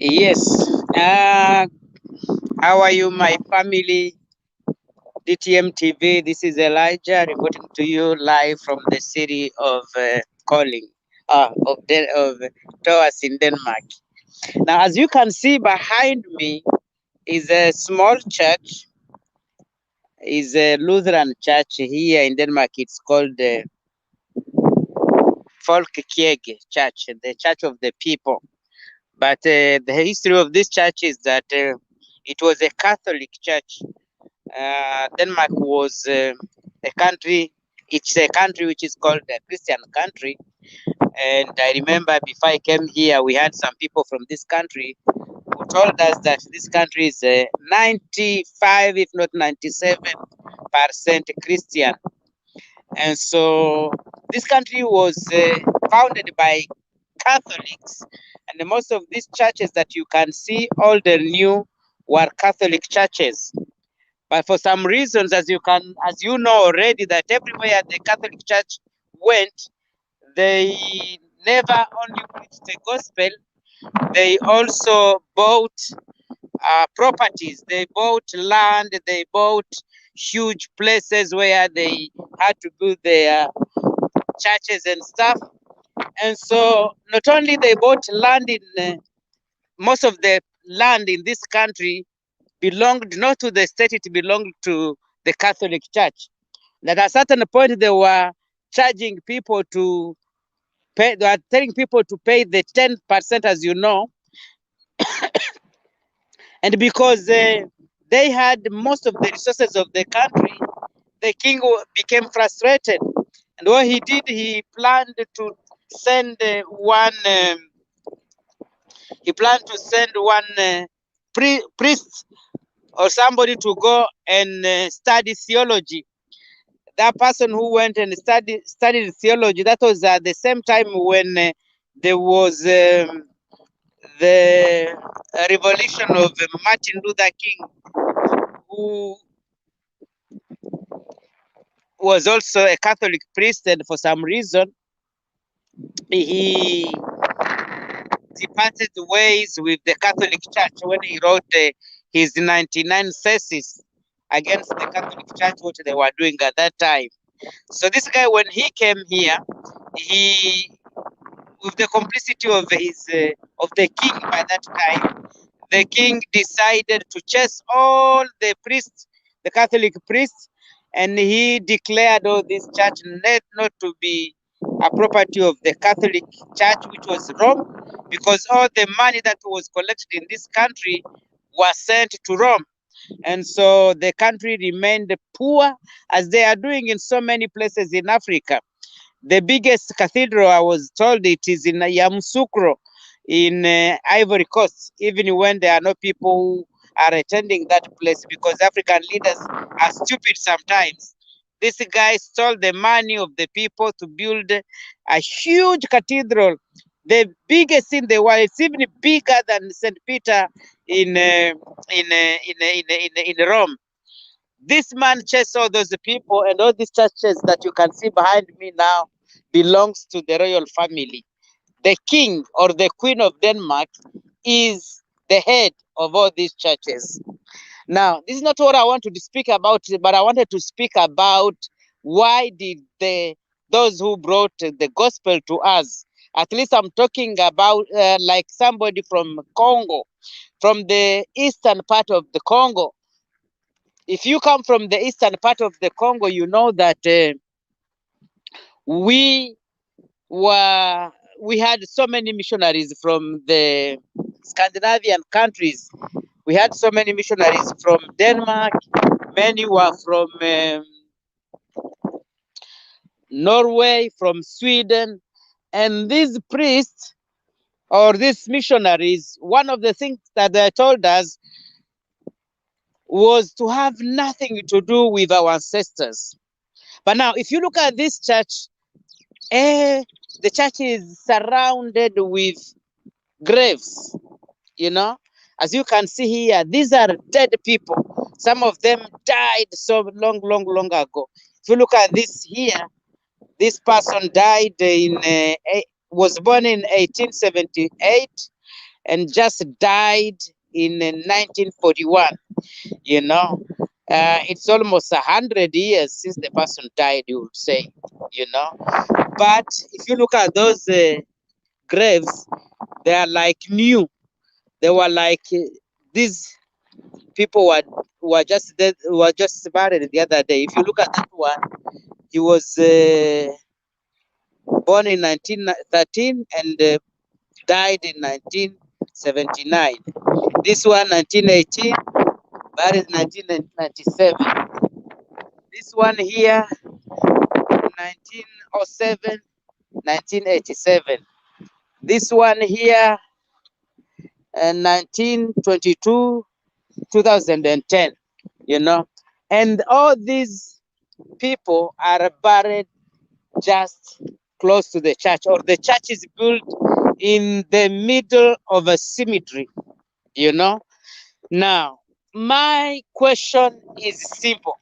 Yes. How are you, my family? DTM TV. This is Elijah reporting to you live from the city of Kolding, of Towers in Denmark. Now, as you can see behind me, is a small church. Is a Lutheran church here in Denmark. It's called Folkekirke Church, the Church of the People. But the history of this church is that it was a Catholic church. Denmark was a country. It's a country which is called a Christian country. And I remember before I came here, we had some people from this country who told us that this country is 95, if not 97% Christian. And so this country was founded by Catholics, and most of these churches that you can see, all the new, were Catholic churches. But for some reasons, as you know already, that everywhere the Catholic Church went, they never only preached the gospel, they also bought properties. They bought land, they bought huge places where they had to build their churches and stuff. And so not only they bought land in most of the land in this country belonged not to the state, it belonged to the Catholic Church. At a certain point, they were charging people to pay, they were telling people to pay the 10%, as you know. And because they had most of the resources of the country, the king became frustrated. And what he did, he planned to send one priest or somebody to go and study theology. That person who went and studied theology, that was at the same time when there was the revolution of Martin Luther King, who was also a Catholic priest, and for some reason he departed ways with the Catholic Church when he wrote his 99 theses against the Catholic Church, what they were doing at that time. So this guy, when he came here, he, with the complicity of of the king by that time, the king decided to chase all the priests, the Catholic priests, and he declared all this church not to be a property of the Catholic Church, which was Rome, because all the money that was collected in this country was sent to Rome. And so the country remained poor, as they are doing in so many places in Africa. The biggest cathedral, I was told, it is in Yamoussoukro in Ivory Coast, even when there are no people who are attending that place, because African leaders are stupid sometimes. This guy stole the money of the people to build a huge cathedral, the biggest in the world. It's even bigger than St. Peter in Rome. This man chased all those people, and all these churches that you can see behind me now belongs to the royal family. The king or the queen of Denmark is the head of all these churches. Now, this is not what I want to speak about, but I wanted to speak about why did those who brought the gospel to us, at least I'm talking about like somebody from Congo, from the eastern part of the Congo. If you come from the eastern part of the Congo, you know that we we had so many missionaries from the Scandinavian countries. We had so many missionaries from Denmark. Many were from Norway, from Sweden. And these priests or these missionaries, one of the things that they told us was to have nothing to do with our ancestors. But now, if you look at this church, the church is surrounded with graves, you know. As you can see here, these are dead people. Some of them died so long ago. If you look at this here, this person died was born in 1878, and just died in 1941. You know, it's almost 100 years since the person died, you would say, you know. But if you look at those graves, they are like new. They were like these people were just dead, were just married the other day. If you look at that one, he was born in 1913 and died in 1979. This one 1918, married 1997. This one here 1907, 1987. This one here 1922, 2010. You know, and all these people are buried just close to the church, or the church is built in the middle of a cemetery, you know. Now, my question is simple.